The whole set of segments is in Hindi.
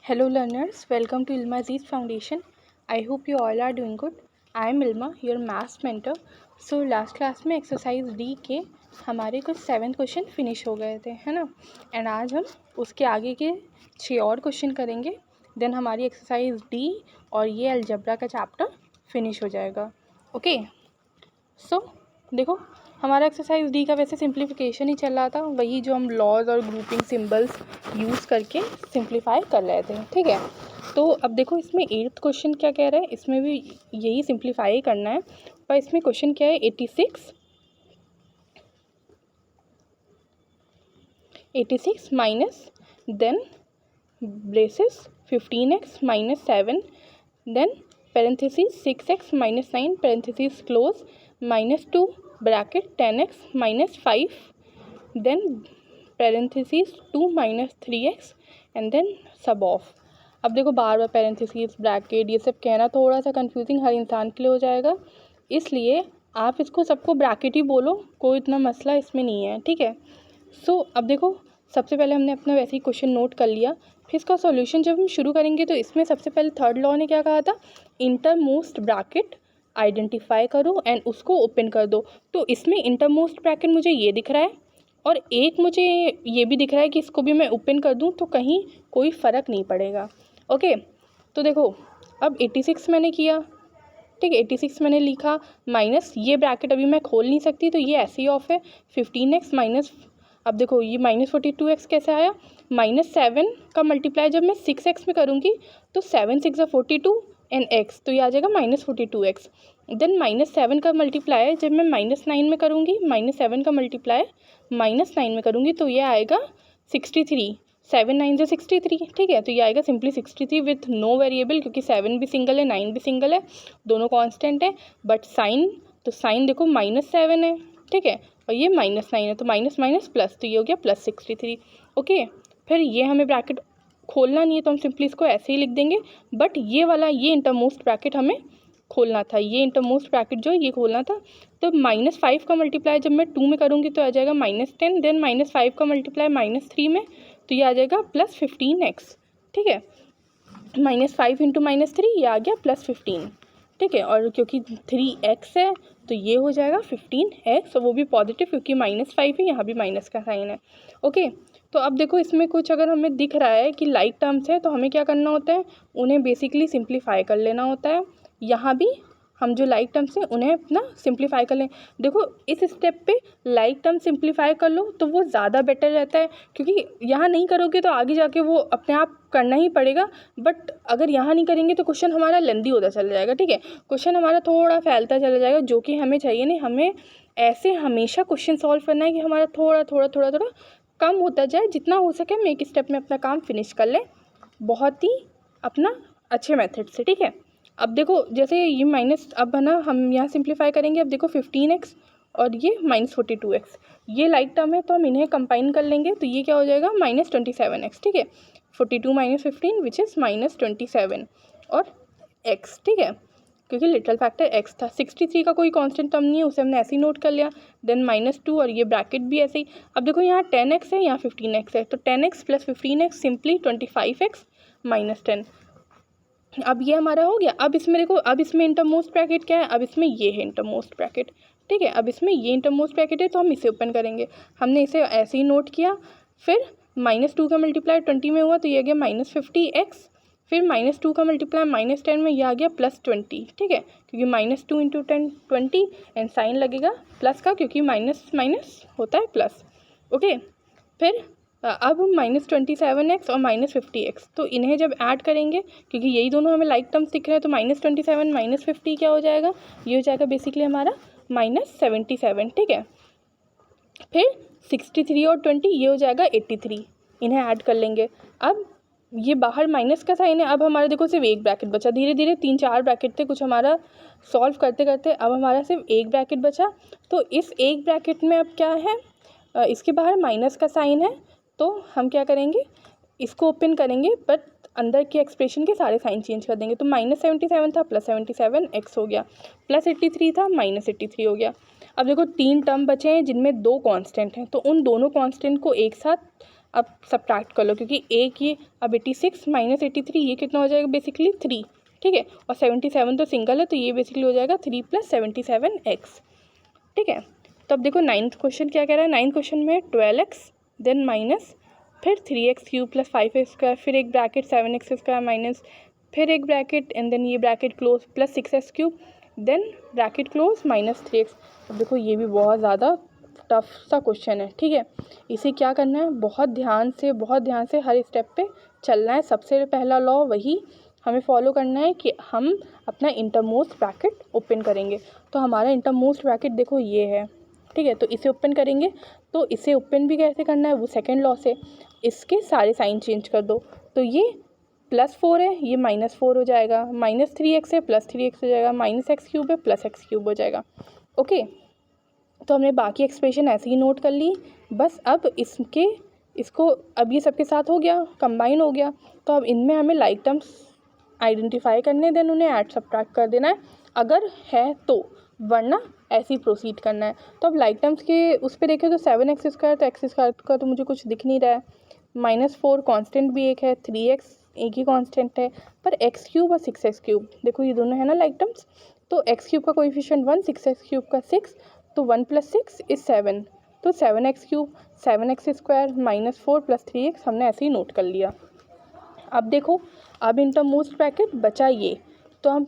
Hello learners, welcome to Ilma Aziz Foundation. I hope you all are doing good. I am Ilma, your maths mentor. So last class में एक्सरसाइज डी के हमारे कुछ 7 क्वेश्चन फिनिश हो गए थे, है ना। एंड आज हम उसके आगे के 6 और क्वेश्चन करेंगे, देन हमारी एक्सरसाइज डी और ये अलजबरा का चैप्टर फिनिश हो जाएगा। ओके, सो देखो हमारा एक्सरसाइज डी का वैसे सिंप्लीफिकेशन ही चल रहा था, वही जो हम लॉज और ग्रुपिंग सिंबल्स यूज़ करके सिंप्लीफाई कर रहे थे, ठीक है। तो अब देखो इसमें 8th क्वेश्चन क्या कह रहा है, इसमें भी यही सिंप्लीफाई करना है, पर इसमें क्वेश्चन क्या है 86 minus then braces 15x minus 7 then parenthesis 6x minus 9 parenthesis close -2 bracket 10x minus 5 then parenthesis 2 minus 3x and then सब ऑफ। अब देखो बार बार पेरेंथेसिस ब्रैकेट ये सब कहना थोड़ा सा कंफ्यूजिंग हर इंसान के लिए हो जाएगा, इसलिए आप इसको सबको ब्रैकेट ही बोलो, कोई इतना मसला इसमें नहीं है, ठीक है। सो अब देखो सबसे पहले हमने अपना वैसे ही क्वेश्चन नोट कर लिया, फिर इसका सॉल्यूशन जब हम शुरू करेंगे तो इसमें सबसे पहले थर्ड लॉ ने क्या कहा था, इंटरमोस्ट ब्रैकेट आइडेंटिफाई करो एंड उसको ओपन कर दो। तो इसमें इंटरमोस्ट ब्रैकेट मुझे ये दिख रहा है और एक मुझे ये भी दिख रहा है कि इसको भी मैं ओपन कर दूं तो कहीं कोई फ़र्क नहीं पड़ेगा। ओके, तो देखो अब 86 मैंने किया, ठीक है, 86 मैंने लिखा, माइनस ये ब्रैकेट अभी मैं खोल नहीं सकती तो ये ऐसे ही ऑफ है। 15x माइनस, अब देखो ये -42x कैसे आया, -7 का मल्टीप्लाई जब मैं 6x में करूँगी तो 7 6 42 एंड x, तो ये आ जाएगा -42x। देन -7 का मल्टीप्लाई जब मैं -9 में करूँगी, -7 का मल्टीप्लाई -9 में करूँगी तो ये आएगा 63, 7 9 से 63, ठीक है। तो ये आएगा सिंपली 63 विथ नो वेरिएबल, क्योंकि 7 भी सिंगल है 9 भी सिंगल है, दोनों कांस्टेंट है, बट साइन, तो साइन देखो -7 है, ठीक है, और ये -9 है, तो माइनस माइनस प्लस, तो ये हो गया +63। ओके, फिर ये हमें ब्रैकेट खोलना नहीं है तो हम सिंपली इसको ऐसे ही लिख देंगे, बट ये वाला ये इंटरमोस्ट ब्रैकेट हमें खोलना था, ये इंटरमोस्ट ब्रैकेट जो ये खोलना था। तो -5 का मल्टीप्लाई जब मैं 2 में करूँगी तो आ जाएगा -10, देन -5 का मल्टीप्लाई -3 में तो ये आ जाएगा +15x, ठीक है। -5 इंटू -3 ये आ गया +15, ठीक है, और क्योंकि 3x है तो ये हो जाएगा 15x, और वो भी पॉजिटिव क्योंकि -5 है, यहाँ भी माइनस का साइन है। ओके, तो अब देखो इसमें कुछ अगर हमें दिख रहा है कि लाइक टर्म्स है तो हमें क्या करना होता है, उन्हें बेसिकली सिंप्लीफाई कर लेना होता है। यहाँ भी हम जो लाइक टर्म्स हैं उन्हें अपना सिंप्लीफाई कर लें। देखो इस स्टेप पे लाइक टर्म सिंप्लीफाई कर लो तो वो ज़्यादा बेटर रहता है, क्योंकि यहाँ नहीं करोगे तो आगे जाके वो अपने आप करना ही पड़ेगा, बट अगर यहाँ नहीं करेंगे तो क्वेश्चन हमारा लेंदी होता चला जाएगा, ठीक है, क्वेश्चन हमारा थोड़ा फैलता चला जाएगा, जो कि हमें चाहिए नहीं। हमें ऐसे हमेशा क्वेश्चन सॉल्व करना है कि हमारा थोड़ा थोड़ा थोड़ा थोड़ा कम होता जाए, जितना हो सके हम एक स्टेप में अपना काम फिनिश कर लें, बहुत ही अपना अच्छे मेथड से, ठीक है। अब देखो जैसे ये माइनस, अब है ना हम यहाँ सिंप्लीफाई करेंगे, अब देखो 15x और ये -42x, ये लाइक टर्म है तो हम इन्हें कंबाइन कर लेंगे, तो ये क्या हो जाएगा -27x, ठीक है, 42 - 15 विच इज़ -27 और x, ठीक है, क्योंकि लिटरल फैक्टर x था। 63 का कोई कांस्टेंट टर्म नहीं है, उसे हमने ऐसे ही नोट कर लिया, देन -2 और ये ब्रैकेट भी ऐसे ही। अब देखो यहाँ 10x है, यहाँ 15x है, तो 10x + 15x सिंपली 25x - 10। अब ये हमारा हो गया। अब इसमें देखो, अब इसमें इंटरमोस्ट ब्रैकेट क्या है, अब इसमें ये है इंटरमोस्ट ब्रैकेट, ठीक है, अब इसमें ये इंटरमोस्ट ब्रैकेट है तो हम इसे ओपन करेंगे, हमने इसे ऐसे ही नोट किया। फिर -2 का मल्टीप्लाई 20 में हुआ तो ये आ गया -50x, फिर -2 का मल्टीप्लाई -10 में ये आ गया +20, ठीक है, क्योंकि -2 × 10 20 एंड साइन लगेगा प्लस का, क्योंकि माइनस माइनस होता है प्लस। ओके, फिर अब -27x और -50x, तो इन्हें जब ऐड करेंगे, क्योंकि यही दोनों हमें लाइक टर्म्स दिख रहे हैं, तो -27 - 50 क्या हो जाएगा, ये हो जाएगा बेसिकली हमारा -77, ठीक है। फिर 63 और 20 ये हो जाएगा 83, इन्हें ऐड कर लेंगे। अब ये बाहर माइनस का साइन है, अब हमारा देखो सिर्फ एक ब्रैकेट बचा, धीरे धीरे 3-4 ब्रैकेट थे कुछ हमारा सॉल्व करते करते, अब हमारा सिर्फ एक ब्रैकेट बचा। तो इस एक ब्रैकेट में अब क्या है, इसके बाहर माइनस का साइन है, तो हम क्या करेंगे, इसको ओपन करेंगे, बट अंदर के एक्सप्रेशन के सारे साइन चेंज कर देंगे। तो -77 था +77x हो गया, +83 था -83 हो गया। अब देखो 3 टर्म बचे हैं जिनमें 2 कांस्टेंट हैं, तो उन दोनों कांस्टेंट को एक साथ अब सब्ट्रैक्ट कर लो, क्योंकि एक ये अब 86 माइनस 83 ये कितना हो जाएगा बेसिकली 3, ठीक है, और 77 तो सिंगल है तो ये बेसिकली हो जाएगा 3 + 77x, ठीक है। तो अब देखो 9th क्वेश्चन क्या कह रहा है। 9th क्वेश्चन में 12x देन माइनस फिर 3x³ + 5x², फिर एक ब्रैकेट 7x² माइनस फिर एक ब्रैकेट एंड देन ये bracket close plus 6x³ then bracket close minus 3x। अब देखो ये भी बहुत ज़्यादा टफ सा क्वेश्चन है, ठीक है। इसे क्या करना है, बहुत ध्यान से हर स्टेप पे चलना है। सबसे पहला लॉ वही हमें फॉलो करना है कि हम अपना इंटरमोस्ट ब्रैकेट ओपन करेंगे। तो हमारा इंटरमोस्ट ब्रैकेट देखो ये है, ठीक है, तो इसे ओपन करेंगे। तो इसे ओपन भी कैसे करना है, वो सेकेंड लॉ से, इसके सारे साइन चेंज कर दो। तो ये +4 है, ये -4 हो जाएगा, -3x है +3x हो जाएगा, -x³ है +x³ हो जाएगा। ओके, तो हमने बाकी एक्सप्रेशन ऐसे ही नोट कर ली। बस अब इसको अब ये सबके साथ हो गया, कंबाइन हो गया। तो अब इनमें हमें लाइक टर्म्स आइडेंटिफाई करने, देन उन्हें ऐड सब्ट्रैक्ट कर देना है अगर है तो, वरना ऐसे ही प्रोसीड करना है। तो अब लाइक टर्म्स के उस पर देखें तो 7x², तो x² का तो मुझे कुछ दिख नहीं रहा है, -4 कांस्टेंट भी एक है, 3x एक ही कांस्टेंट है, पर x³ और 6x³ देखो ये दोनों है ना लाइक टर्म्स। तो x³ का कोएफिशिएंट 1, 6x³ का 6, तो 1 + 6 = 7, तो 7x³ 7x² -4 + 3x हमने ऐसे ही नोट कर लिया। अब देखो, अब इंटरमोस्ट ब्रैकेट बचा ये, तो हम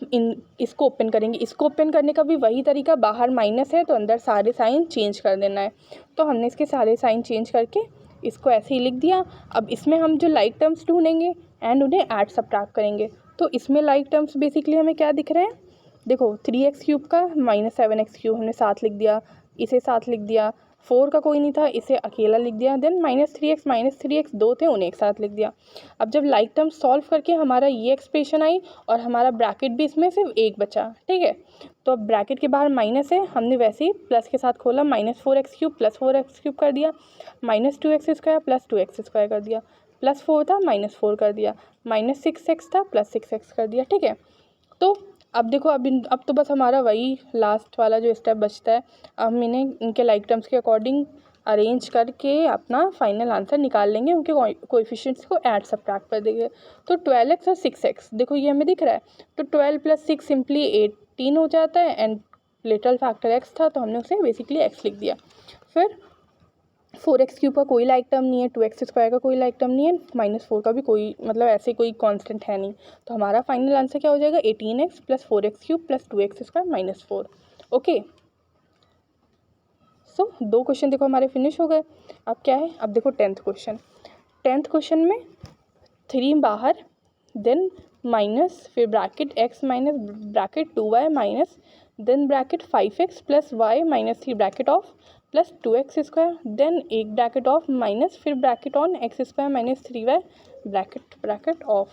इसको ओपन करेंगे। इसको ओपन करने का भी वही तरीका, बाहर माइनस है तो अंदर सारे साइन चेंज कर देना है। तो हमने इसके सारे साइन चेंज करके इसको ऐसे ही लिख दिया। अब इसमें हम जो लाइक टर्म्स ढूंढेंगे एंड उन्हें ऐड सब्ट्रैक्ट करेंगे। तो इसमें लाइक टर्म्स बेसिकली हमें क्या दिख रहे हैं, देखो 3x³ का -7x³ हमने साथ लिख दिया, इसे साथ लिख दिया, 4 का कोई नहीं था इसे अकेला लिख दिया, देन -3x दो थे उन्हें एक साथ लिख दिया। अब जब लाइक टर्म सॉल्व करके हमारा ये एक्सप्रेशन आई और हमारा ब्रैकेट भी इसमें सिर्फ एक बचा, ठीक है। तो अब ब्रैकेट के बाहर माइनस है, हमने वैसे ही प्लस के साथ खोला, -4x³ + 4x³ कर दिया, -2x² + 2x² कर दिया, +4 था -4 कर दिया, -6x था +6x कर दिया, ठीक है। तो अब देखो, अब तो बस हमारा वही लास्ट वाला जो स्टेप बचता है। अब हम इन्हें इनके लाइक टर्म्स के अकॉर्डिंग अरेंज करके अपना फाइनल आंसर निकाल लेंगे, उनके कोएफिशिएंट्स को ऐड सब्ट्रैक्ट कर देंगे। तो 12x और 6x देखो ये हमें दिख रहा है, तो 12 + 6 सिंपली 18 हो जाता है, एंड लिटिल फैक्टर x था तो हमने उसे बेसिकली x लिख दिया। फिर 4x³ का कोई लाइक टर्म नहीं है, 2x² का कोई लाइक टर्म नहीं है, -4 का भी कोई मतलब ऐसे कोई कांस्टेंट है नहीं। तो हमारा फाइनल आंसर क्या हो जाएगा, 18x + 4x³ + 2x² -4। ओके, सो 2 क्वेश्चन देखो हमारे फिनिश हो गए। अब क्या है, अब देखो 10th क्वेश्चन। 10th क्वेश्चन में 3 बाहर, देन माइनस फिर bracket x minus bracket 2y minus then bracket 5x + y -3 bracket off plus 2x², then एक ब्रैकेट ऑफ माइनस फिर bracket on x² - 3y bracket off.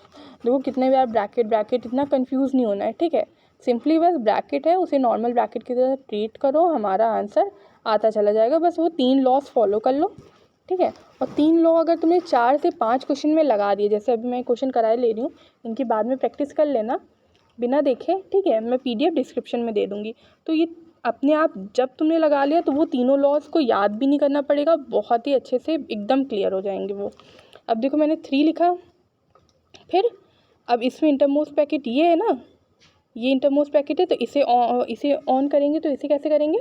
देखो कितने बार ब्रैकेट, इतना कंफ्यूज नहीं होना है, ठीक है। सिंपली बस ब्रैकेट है उसे नॉर्मल ब्रैकेट की तरह ट्रीट करो, हमारा आंसर आता चला जाएगा। बस वो 3 लॉस फॉलो कर लो, ठीक है। और 3 लॉ अगर तुमने 4 से 5 क्वेश्चन में लगा दिए, जैसे अभी मैं क्वेश्चन कराए ले रही हूँ, इनकी बाद में प्रैक्टिस कर लेना बिना देखे, ठीक है। मैं PDF डिस्क्रिप्शन में दे दूँगी। तो ये अपने आप जब तुमने लगा लिया तो वो तीनों लॉज को याद भी नहीं करना पड़ेगा, बहुत ही अच्छे से एकदम क्लियर हो जाएंगे वो। अब देखो मैंने 3 लिखा, फिर अब इसमें इंटरमोस्ट ब्रैकेट ये है ना, ये इंटरमोस्ट ब्रैकेट है, तो इसे ऑन करेंगे। तो इसे कैसे करेंगे,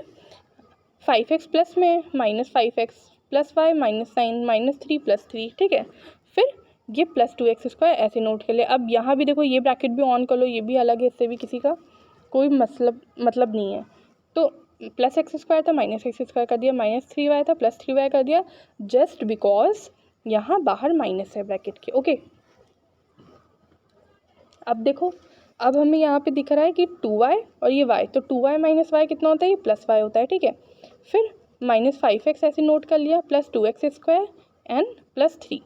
5x प्लस में -5x + y -9 -3 + 3, ठीक है। फिर ये +2x² ऐसे नोट कर ले। अब यहाँ भी देखो ये ब्रैकेट भी ऑन कर लो, ये भी अलग है, इससे भी किसी का कोई मतलब नहीं है। तो +x² था -x² कर दिया, -3y था +3y कर दिया, जस्ट बिकॉज यहाँ बाहर माइनस है ब्रैकेट के। ओके, अब देखो, अब हमें यहाँ पे दिख रहा है कि 2y और ये y, तो 2y - y कितना होता है, ये +y होता है, ठीक है। फिर -5x ऐसे नोट कर लिया, +2x² एंड +3,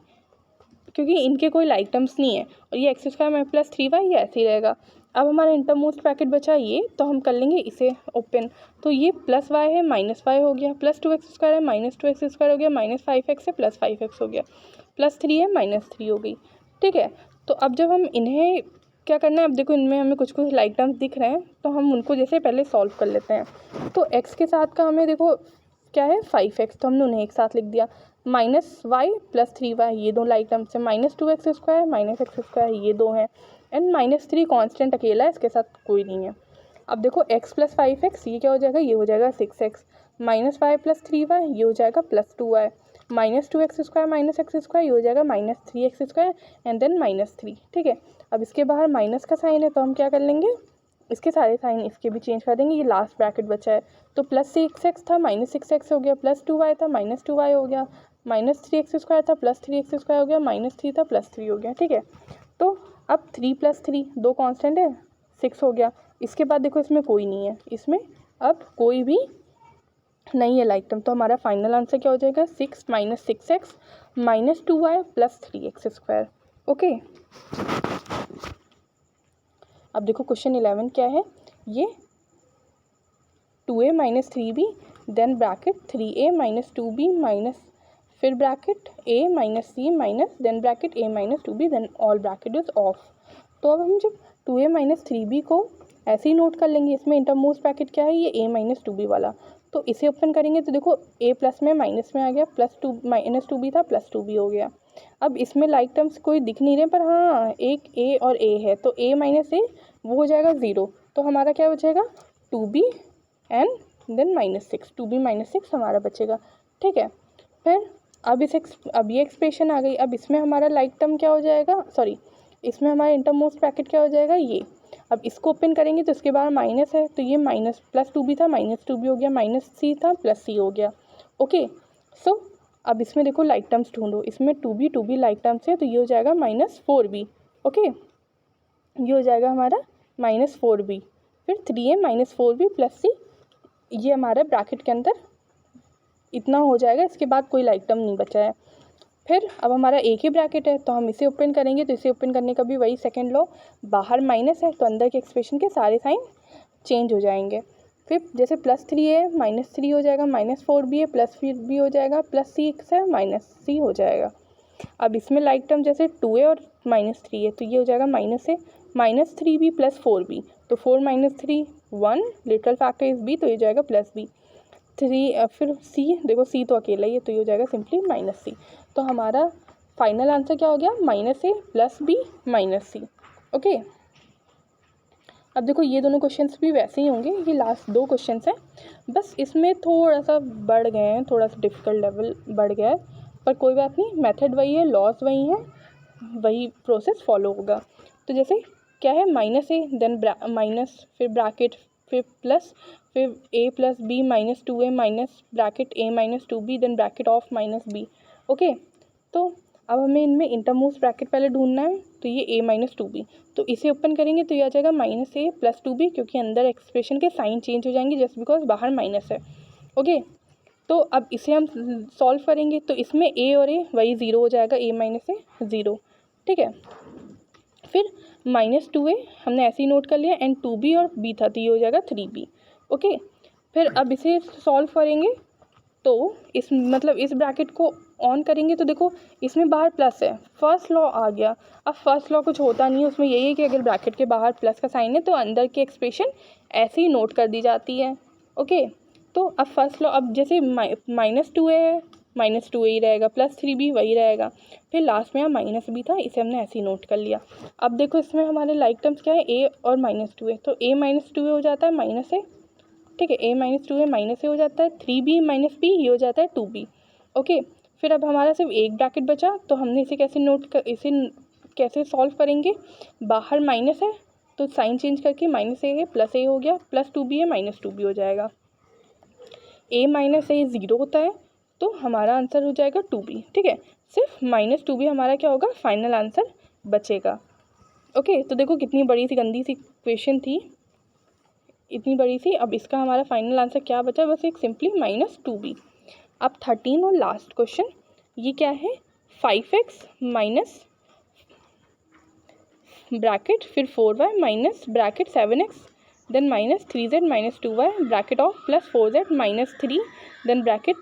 क्योंकि इनके कोई लाइक टर्म्स नहीं है, और ये x² में +3y ये ऐसे ही रहेगा। अब हमारा इंटरमोस्ट ब्रैकेट बचा ये, तो हम कर लेंगे इसे ओपन। तो ये +y है -y हो गया, +2x² है -2x² हो गया, -5x है +5x हो गया, +3 है -3 हो गई, ठीक है। तो अब जब हम इन्हें क्या करना है, अब देखो इनमें हमें कुछ लाइक टर्म्स दिख रहे हैं, तो हम उनको जैसे पहले सॉल्व कर लेते हैं। तो x के साथ का हमें देखो क्या है 5x, तो हमने उन्हें एक साथ लिख दिया, माइनस वाई प्लस 3y, ये दो लाइक टर्म्स है, माइनस 2x² माइनस x², ये दो हैं, एंड माइनस 3 कॉन्स्टेंट अकेला है, इसके साथ कोई नहीं है। अब देखो x प्लस 5x, ये क्या हो जाएगा, ये हो जाएगा 6x, minus Y plus 3y, ये हो जाएगा plus 2y, minus 2x² minus x², ये हो जाएगा minus 3x², and then minus 3। ठीक है, अब इसके बाहर माइनस का साइन है तो हम क्या कर लेंगे, इसके सारे साइन इसके भी चेंज कर देंगे। ये लास्ट ब्रैकेट बचा है तो प्लस 6x था माइनस 6x हो गया, प्लस 2y था माइनस 2y हो गया, माइनस 3x² था प्लस 3x² हो गया, माइनस 3 था प्लस 3 हो गया। ठीक है, तो अब 3 प्लस 3 दो कांस्टेंट है, 6 हो गया। इसके बाद देखो इसमें कोई नहीं है, इसमें अब कोई भी नहीं है लाइक टर्म, तो हमारा फाइनल आंसर क्या हो जाएगा, 6 minus 6x minus 2y plus 3x²। Okay, अब देखो क्वेश्चन 11 क्या है, ये 2a minus 3b then bracket 3a minus 2b minus फिर bracket a minus c minus then bracket a minus 2b then all bracket is off. तो अब हम जब 2a माइनस 3b को ऐसे ही नोट कर लेंगे, इसमें इंटरमोस्ट ब्रैकेट क्या है, ये a माइनस 2b वाला, तो इसे ओपन करेंगे तो देखो a प्लस में माइनस में आ गया, प्लस 2 माइनस 2b था प्लस 2b हो गया। अब इसमें लाइक टर्म्स कोई दिख नहीं रहे, पर हाँ एक a और a है, तो a माइनस a वो हो जाएगा 0, तो हमारा क्या बचेगा 2b and then minus 6, 2b minus 6 हमारा बचेगा। ठीक है, फिर अब ये एक्सप्रेशन आ गई। अब इसमें हमारा लाइक टर्म क्या हो जाएगा, सॉरी इसमें हमारा इंटरमोस्ट ब्रैकेट क्या हो जाएगा, ये। अब इसको ओपन करेंगे तो इसके बाद माइनस है, तो ये माइनस प्लस 2b था माइनस 2b हो गया, माइनस c था प्लस c हो गया। ओके, सो अब इसमें देखो लाइक टर्म्स ढूंढो, इसमें 2b लाइक टर्म्स है, तो ये हो जाएगा माइनस 4b। ओके, ये हो जाएगा हमारा माइनस 4b, फिर 3a minus 4b plus c, ये हमारे ब्रैकेट के अंदर इतना हो जाएगा, इसके बाद कोई लाइक टर्म नहीं बचा है। फिर अब हमारा एक ही ब्रैकेट है तो हम इसे ओपन करेंगे, तो इसे ओपन करने का भी वही सेकंड लॉ, बाहर माइनस है तो अंदर के एक्सप्रेशन के सारे साइन चेंज हो जाएंगे। फिर जैसे प्लस 3 है माइनस 3 हो जाएगा, माइनस 4b है प्लस 4b हो जाएगा, प्लस 6 है माइनस c हो जाएगा। अब इसमें लाइक टर्म जैसे 2a और माइनस 3 है, तो ये हो जाएगा minus a minus 3b plus 4b, तो 4 minus 3 1, little factor is b, तो ये जाएगा प्लस b 3, फिर c, देखो c तो अकेला ही है, तो ये हो जाएगा सिंपली माइनस c। तो हमारा फाइनल आंसर क्या हो गया, minus a plus b minus c। Okay, अब देखो ये दोनों क्वेश्चंस भी वैसे ही होंगे, ये लास्ट दो क्वेश्चंस हैं, बस इसमें थोड़ा सा बढ़ गए हैं, थोड़ा सा डिफ़िकल्ट लेवल बढ़ गया है, पर कोई बात नहीं, मेथड वही है, लॉस वही हैं, वही प्रोसेस फॉलो होगा। तो जैसे क्या है, माइनस ए देन माइनस फिर ब्रैकेट फिर प्लस फिर a plus B minus 2a minus bracket a minus 2b then bracket off minus b। Okay, तो अब हमें इनमें इंटरमोस्ट ब्रैकेट पहले ढूंढना है, तो ये a माइनस 2b, तो इसे ओपन करेंगे तो ये आ जाएगा माइनस a प्लस 2b, क्योंकि अंदर एक्सप्रेशन के साइन चेंज हो जाएंगे जस्ट बिकॉज बाहर माइनस है। ओके, तो अब इसे हम सॉल्व करेंगे तो इसमें a और a वही 0 हो जाएगा, a माइनस a 0। ठीक है, फिर माइनस 2a हमने ऐसे ही नोट कर लिया, एंड 2b और b था, तो ये हो जाएगा 3b। ओके, फिर अब इसे सॉल्व करेंगे तो इस मतलब इस ब्रैकेट को ऑन करेंगे तो देखो इसमें बाहर प्लस है, फर्स्ट लॉ आ गया। अब फर्स्ट लॉ कुछ होता नहीं है, उसमें यही है कि अगर ब्रैकेट के बाहर प्लस का साइन है तो अंदर की एक्सप्रेशन ऐसे ही नोट कर दी जाती है। ओके, तो अब फर्स्ट लॉ, अब जैसे माइनस 2a है माइनस 2a ही रहेगा, प्लस 3b वही रहेगा, फिर लास्ट में यहाँ माइनस b था, इसे हमने ऐसे ही नोट कर लिया। अब देखो इसमें हमारे लाइक टर्म्स क्या है, a और माइनस 2a, तो a माइनस 2a हो जाता है माइनस a। ठीक है, a minus 2a minus a हो जाता है, 3b माइनस b ये हो जाता है 2b। ओके, फिर अब हमारा सिर्फ एक ब्रैकेट बचा, तो हमने इसे कैसे सॉल्व करेंगे, बाहर माइनस है तो साइन चेंज करके माइनस a है प्लस a हो गया, प्लस 2b है माइनस 2b हो जाएगा, a माइनस a 0 होता है, तो हमारा आंसर हो जाएगा 2b। ठीक है, सिर्फ माइनस 2b हमारा क्या होगा, फाइनल आंसर बचेगा। ओके, तो देखो कितनी बड़ी सी गंदी सी क्वेश्चन थी, इतनी बड़ी सी। अब इसका हमारा फाइनल आंसर क्या बचा, बस एक सिंपली माइनस 2b। अब 13 और लास्ट क्वेश्चन, ये क्या है, 5x माइनस ब्रैकेट फिर 4y minus bracket 7x then minus 3z minus 2y bracket off plus 4z minus 3 then bracket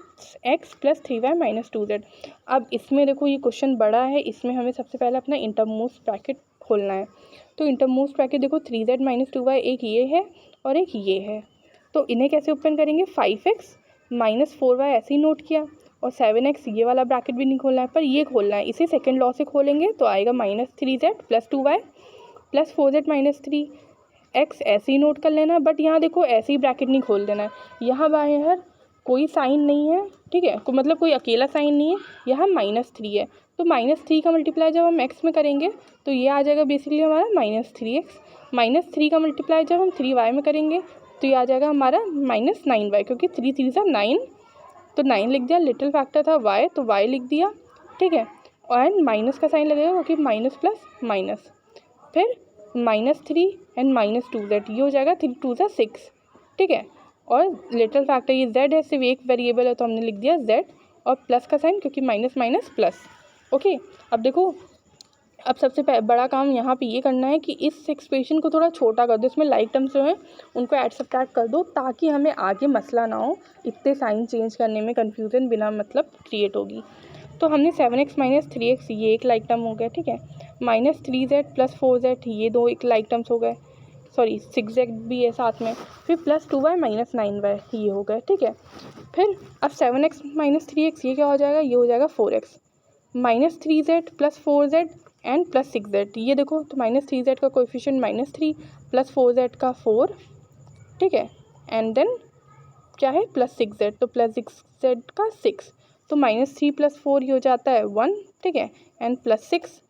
x plus 3y minus 2z। अब इसमें देखो ये क्वेश्चन बड़ा है, इसमें हमें सबसे पहले अपना इंटरमोस्ट ब्रैकेट खोलना है। तो इंटरमोस्ट ब्रैकेट देखो 3z माइनस 2y एक ये है और एक ये है, तो इन्हें कैसे ओपन करेंगे, 5x माइनस 4y ऐसे ही नोट किया, और 7x ये वाला ब्रैकेट भी नहीं खोलना है, पर ये खोलना है। इसे सेकेंड लॉ से खोलेंगे तो आएगा -3z + 2y + 4z - 3x। ऐसे ही नोट कर लेना, बट यहाँ देखो ऐसे ही ब्रैकेट नहीं खोल देना है, यहाँ बाहर कोई साइन नहीं है, ठीक है, मतलब कोई अकेला साइन नहीं है, यहाँ -3 है, तो -3 का मल्टीप्लाई जब हम x में करेंगे तो ये आ जाएगा बेसिकली हमारा -3x। -3 का मल्टीप्लाई जब हम 3y में करेंगे तो ये आ जाएगा हमारा -9y, क्योंकि 3 3 सा 9, तो 9 लिख दिया। लिटिल फैक्टर था y, तो y लिख दिया, ठीक है, और माइनस का साइन लगेगा क्योंकि माइनस प्लस माइनस, फिर -3 एंड -2z, ये हो जाएगा 3 2 सा 6, ठीक है। और लिटिल फैक्टर ये z है, सिर्फ एक वेरिएबल है तो हमने लिख दिया z, और प्लस का साइन क्योंकि माइनस माइनस प्लस। ओके, अब देखो, अब सबसे बड़ा काम यहाँ पे ये करना है कि इस एक्सप्रेशन को थोड़ा छोटा कर दो, इसमें लाइक टर्म्स जो हैं उनको ऐड सब्ट्रैक्ट कर दो, ताकि हमें आगे मसला ना हो, इतने साइन चेंज करने में कन्फ्यूज़न बिना मतलब क्रिएट होगी। तो हमने 7x - 3x ये एक लाइक टर्म हो गया, ठीक है, -3z + 4z ये दो एक लाइक टर्म्स हो गए, सॉरी 6z भी है साथ में, फिर +2y - 9y ये हो गए, ठीक है। फिर अब 7x - 3x ये क्या हो जाएगा, ये हो जाएगा 4x, -3z + 4z and +6z, ये देखो तो -3z का कोएफिशिएंट -3 + 4z का 4, ठीक है, एंड देन क्या है +6z, तो +6z का 6, तो -3 + 4 ये हो जाता है 1, ठीक है, एंड +6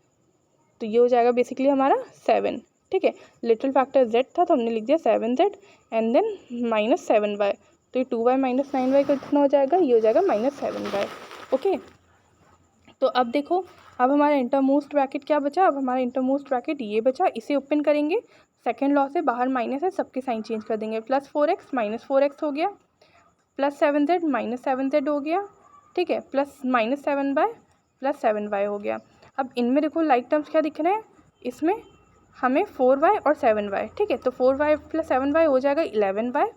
तो ये हो जाएगा बेसिकली हमारा 7, ठीक है। लिटिल फैक्टर z था तो हमने लिख दिया 7z एंड देन -7y, तो ये 2y - 9y का कितना हो जाएगा, ये हो जाएगा -7y। ओके, तो अब देखो, अब हमारा इंटरमोस्ट ब्रैकेट क्या बचा, अब हमारा इंटरमोस्ट ब्रैकेट ये बचा, इसे ओपन करेंगे, सेकेंड लॉ से बाहर माइनस है, सबके साइन चेंज कर देंगे, +4x - 4x हो गया, +7z - 7z हो गया, ठीक है, प्लस -7y + 7y हो गया। अब इनमें देखो लाइक टर्म्स क्या दिख रहे हैं, इसमें हमें 4y और 7y, ठीक है, तो 4y + 7y हो जाएगा 11y,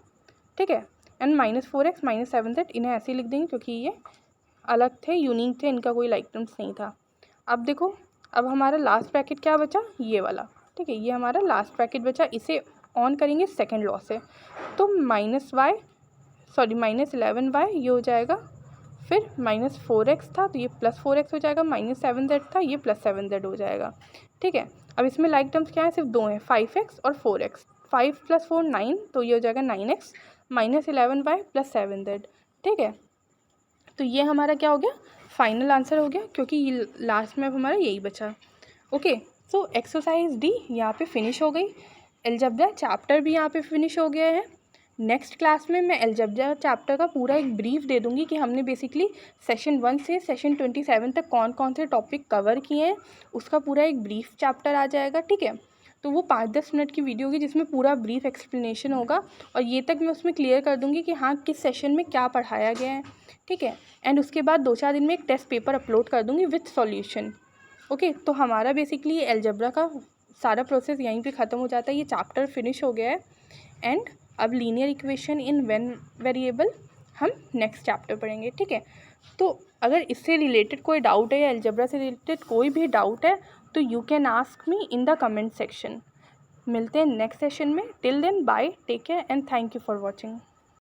ठीक है, एंड -4x - 7z इन्हें ऐसे ही लिख देंगे क्योंकि ये अलग थे, यूनिक थे, इनका कोई लाइक टर्म्स नहीं था। अब देखो, अब हमारा लास्ट ब्रैकेट क्या बचा, ये वाला, ठीक है, ये हमारा लास्ट ब्रैकेट बचा, इसे ऑन करेंगे सेकेंड लॉ से, तो -11y ये हो जाएगा, फिर -4x था तो ये +4x हो जाएगा, -7z था ये +7z हो जाएगा, ठीक है। अब इसमें लाइक टर्म्स क्या है, सिर्फ दो हैं, 5x और 4x, 5 + 4 9, तो ये हो जाएगा 9x, -11y + 7z, ठीक है। तो ये हमारा क्या हो गया, फाइनल आंसर हो गया, क्योंकि ये लास्ट में अब हमारा यही बचा। ओके, सो एक्सरसाइज डी यहाँ पे फिनिश हो गई, अलजेब्रा चैप्टर भी यहाँ पे फिनिश हो गया है। नेक्स्ट क्लास में मैं अलजेब्रा चैप्टर का पूरा एक ब्रीफ दे दूँगी कि हमने बेसिकली सेशन 1 से सेशन 27 तक कौन कौन से टॉपिक कवर किए हैं, उसका पूरा एक ब्रीफ चैप्टर आ जाएगा, ठीक है। तो वो 5-10 मिनट की वीडियो होगी जिसमें पूरा ब्रीफ एक्सप्लेनेशन होगा, और ये तक मैं उसमें क्लियर कर दूँगी कि हाँ किस सेशन में क्या पढ़ाया गया है, ठीक है। एंड उसके बाद 2-4 दिन में एक टेस्ट पेपर अपलोड कर दूँगी विथ सॉल्यूशन। ओके, तो हमारा बेसिकली ये अलजेब्रा का सारा प्रोसेस यहीं पे ख़त्म हो जाता है, ये चैप्टर फिनिश हो गया है। एंड अब linear equation in one variable हम नेक्स्ट चैप्टर पढ़ेंगे, ठीक है। तो अगर इससे रिलेटेड कोई डाउट है या अलजेब्रा से रिलेटेड कोई भी डाउट है तो you can ask me in the comment section. मिलते हैं नेक्स्ट सेशन में, till then bye, take care and thank you for watching.